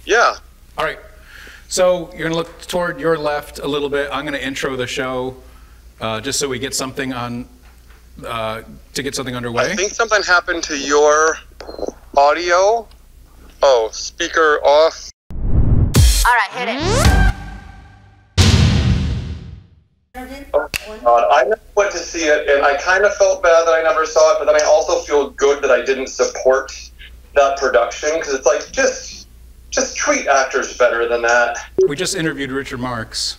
Yeah. All right. So you're gonna look toward your left a little bit. I'm gonna intro the show, just so we get something on, to get something underway. I think something happened to your audio. Oh, speaker off. All right, hit it. Oh, God. I never went to see it, and I kind of felt bad that I never saw it, but then I also feel good that I didn't support that production, because it's like, just treat actors better than that. We just interviewed Richard Marx.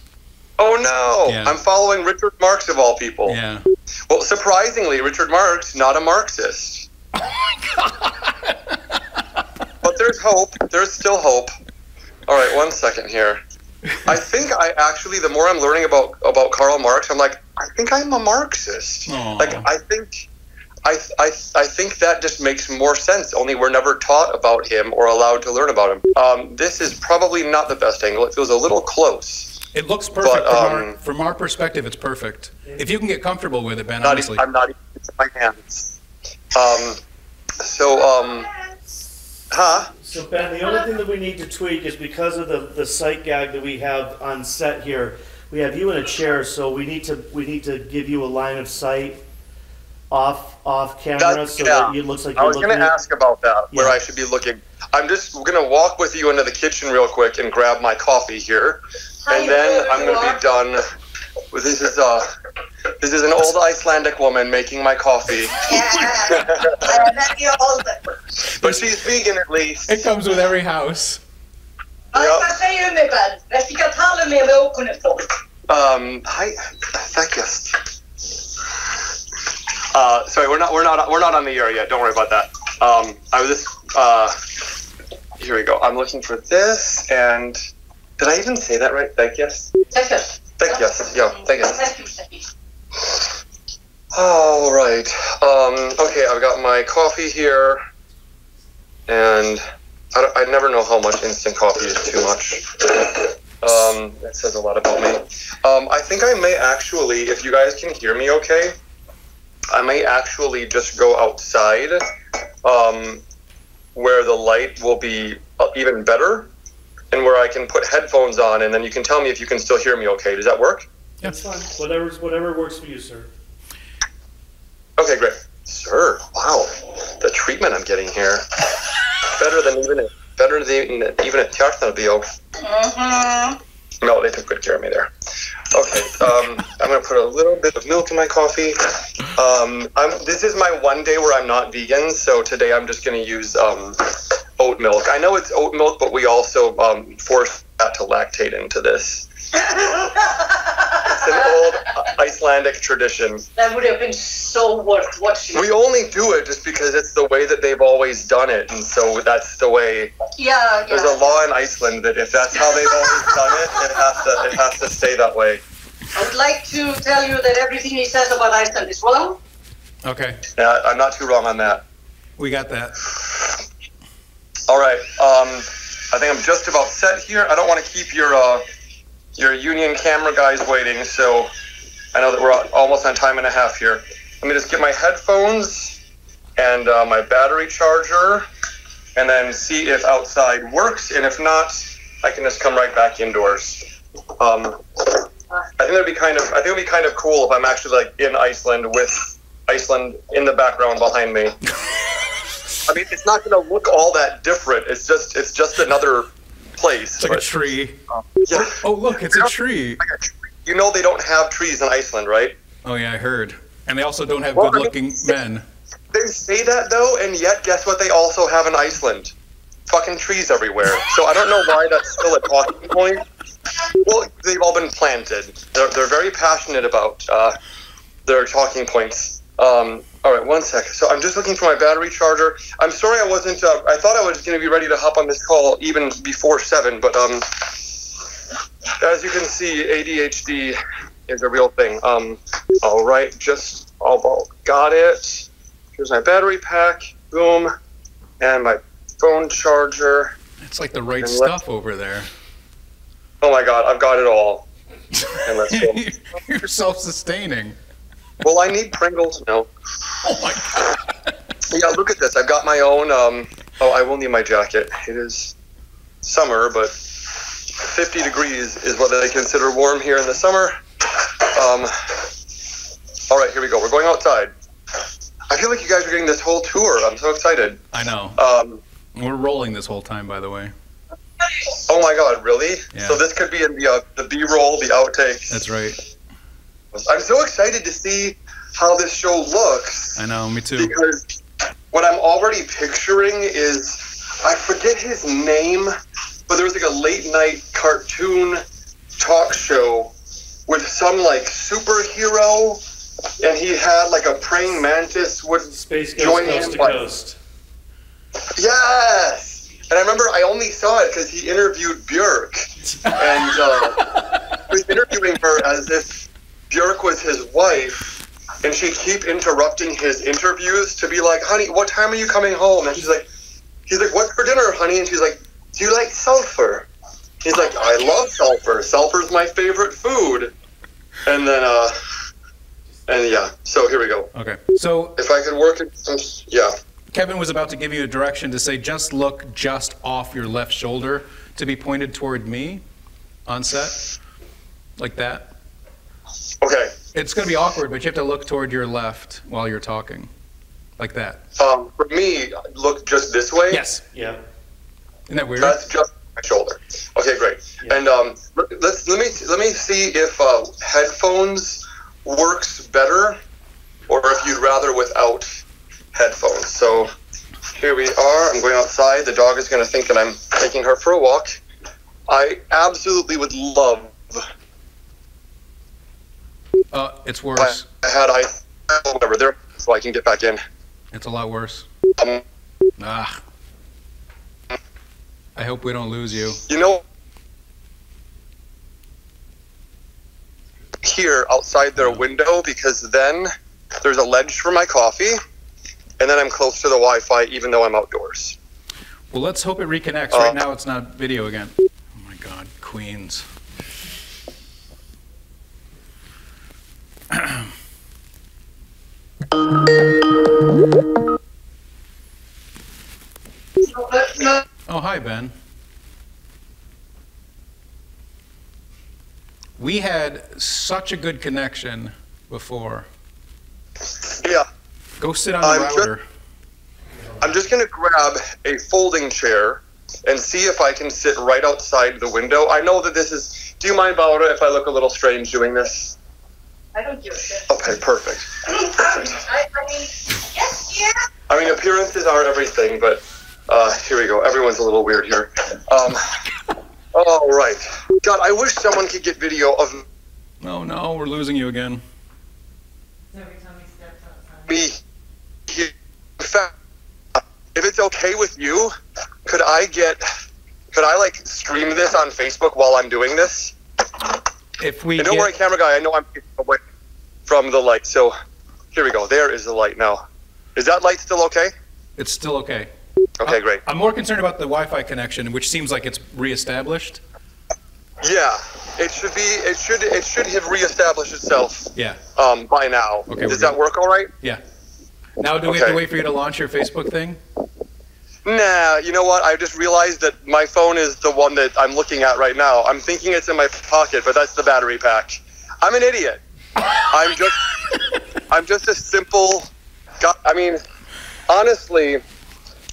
Oh no! Yeah. I'm following Richard Marx of all people. Yeah. Well, surprisingly, Richard Marx, not a Marxist. Oh my God! But there's hope. There's still hope. All right, 1 second here. I think I actually, the more I'm learning about Karl Marx, I'm like, I think I'm a Marxist. Aww. Like, I think that just makes more sense. Only we're never taught about him or allowed to learn about him. This is probably not the best angle. It feels a little close. It looks perfect But, from our perspective. It's perfect. If you can get comfortable with it, Ben. I'm Honestly. not even using my hands. So Ben, the only thing that we need to tweak is because of the sight gag that we have on set here. We have you in a chair, so we need to give you a line of sight off camera, so that it looks like you're looking. I was going to ask about that, where Yeah. I should be looking. I'm just going to walk with you into the kitchen real quick and grab my coffee here, and then I'm going to be done. This is an old Icelandic woman making my coffee. But she's vegan at least. It comes with every house. Vad säger du nu, Ben? Jag fick tala med okunnigt folk. Hi, thank sorry, we're not on the air yet. Don't worry about that. I was just here we go. I'm looking for this, and did I even say that right? Thank you. Thank you. Yeah, thank you. All right. Okay, I've got my coffee here, and I never know how much instant coffee is too much. That says a lot about me. I think I may actually, if you guys can hear me okay, I may actually just go outside, where the light will be even better, and where I can put headphones on, and then you can tell me if you can still hear me okay. Does that work? That's fine. Whatever works for you, sir. Okay, great. Sir, wow. The treatment I'm getting here. Better than even at Tjarnarby. Mm-hmm. No, they took good care of me there. Okay, I'm going to put a little bit of milk in my coffee. This is my one day where I'm not vegan, so today I'm just going to use oat milk. I know it's oat milk, but we also force that to lactate into this. It's an old Icelandic tradition. That would have been so worth watching. We only do it just because it's the way that they've always done it, and so that's the way. Yeah. There's a law in Iceland that if that's how they've always done it, it has to stay that way. I would like to tell you that everything he says about Iceland is wrong. Okay. Yeah, I'm not too wrong on that. We got that. All right. I think I'm just about set here. I don't want to keep your union camera guys waiting, so I know that we're almost on time and a half here. Let me just get my headphones and my battery charger, and then see if outside works, and if not, I can just come right back indoors. I think it'd be kind of cool if I'm actually like in Iceland with Iceland in the background behind me. I mean, it's not going to look all that different. It's just another place. It's like a tree. Yeah. Oh, look, it's a tree. You know they don't have trees in Iceland, right? Oh yeah, I heard. And they also don't have good-looking men. They say that though, and yet guess what they also have in Iceland? Fucking trees everywhere. So I don't know why that's still a talking point. Well, they've all been planted. They're very passionate about their talking points. All right, 1 second. So I'm just looking for my battery charger. I'm sorry I wasn't. I thought I was going to be ready to hop on this call even before 7, but as you can see, ADHD is a real thing. All right, just got it. Here's my battery pack. Boom, and my phone charger. It's like the right stuff over there. Oh my God, I've got it all. And let's go. You're self-sustaining. Well, I need Pringles. No. Oh my God. Yeah, look at this. I've got my own. Oh, I will need my jacket. It is summer, but 50 degrees is what they consider warm here in the summer. All right, here we go. We're going outside. I feel like you guys are getting this whole tour. I'm so excited. I know. We're rolling this whole time, by the way. Oh my God, really? Yeah. So this could be in the B-roll, the outtakes. That's right. I'm so excited to see how this show looks. I know, me too. Because what I'm already picturing is, I forget his name, but there was like a late night cartoon talk show with some like superhero, and he had like a praying mantis would Space join Ghost Coast him. to Coast. Yes! And I remember I only saw it because he interviewed Björk. And he was interviewing her as if Björk was his wife. And she'd keep interrupting his interviews to be like, honey, what time are you coming home? And he's like, what's for dinner, honey? And she's like, do you like sulfur? He's like, I love sulfur. Sulfur's my favorite food. And then, and yeah, so here we go. Okay. So If I could work it, yeah. Kevin was about to give you a direction to say, just look just off your left shoulder to be pointed toward me on set, like that. Okay. It's going to be awkward, but you have to look toward your left while you're talking, like that. For me, look just this way. Yes. Yeah. Isn't that weird? That's just my shoulder. Okay, great. Yeah. And let me see if headphones works better, or if you'd rather without headphones. So here we are. I'm going outside. The dog is going to think that I'm taking her for a walk. I absolutely would love. It's worse. I had whatever there, so I can get back in. It's a lot worse. Um, Ah. I hope we don't lose you. You know, here outside their window, because then there's a ledge for my coffee, and then I'm close to the Wi-Fi even though I'm outdoors. Well, let's hope it reconnects. Right now it's not video again. Oh my God, Queens. Oh, hi, Ben. We had such a good connection before. Yeah, Go sit on the router. I'm just going to grab a folding chair and see if I can sit right outside the window. I know that this is... Do you mind, Barbara, if I look a little strange doing this? I don't give a shit. Okay, perfect. I mean, yes, yeah. I mean, appearances are everything, but here we go. Everyone's a little weird here. All right. God, I wish someone could get video of Oh no, we're losing you again. Every time he steps outside. me here. In fact, if it's okay with you, could I like stream this on Facebook while I'm doing this? If we And don't worry, camera guy, I know I'm away from the light. So here we go. There is the light now. Is that light still okay? it's still okay. Okay, great. I'm more concerned about the Wi-Fi connection, which seems like it's reestablished. Yeah, it should have reestablished itself Yeah. by now. Okay, Does that work all right? Yeah. Now, do we have Okay. to wait for you to launch your Facebook thing? Nah, you know what? I just realized that my phone is the one that I'm looking at right now. I'm thinking it's in my pocket, but that's the battery pack. I'm an idiot. I'm just a simple guy. I mean, honestly,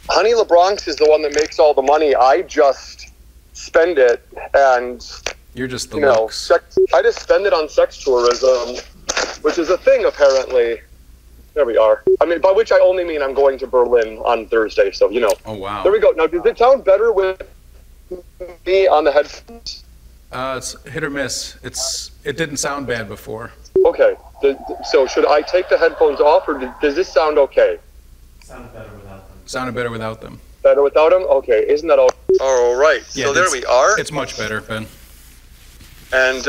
Honey LaBronx is the one that makes all the money. I just spend it, and You're just the you know, looks. I just spend it on sex tourism, which is a thing apparently. There we are. I mean, by which I only mean I'm going to Berlin on Thursday, so you know. Oh wow. There we go. Now, does it sound better with me on the headphones? It's hit or miss. It didn't sound bad before. Okay. So should I take the headphones off, or does this sound okay? Sounded better without them. Sounded better without them. Better without them? Okay. Isn't that all? All right. Yeah, So there we are. It's much better, Ben. And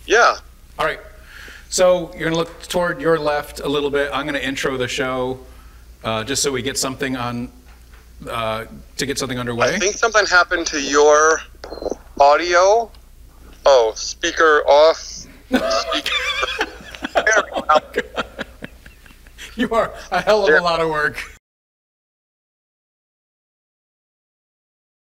yeah. All right. So you're gonna look toward your left a little bit. I'm gonna intro the show, just so we get something on, to get something underway. I think something happened to your audio. Oh, speaker off. Speaker. There we go. You are a hell of a lot of work.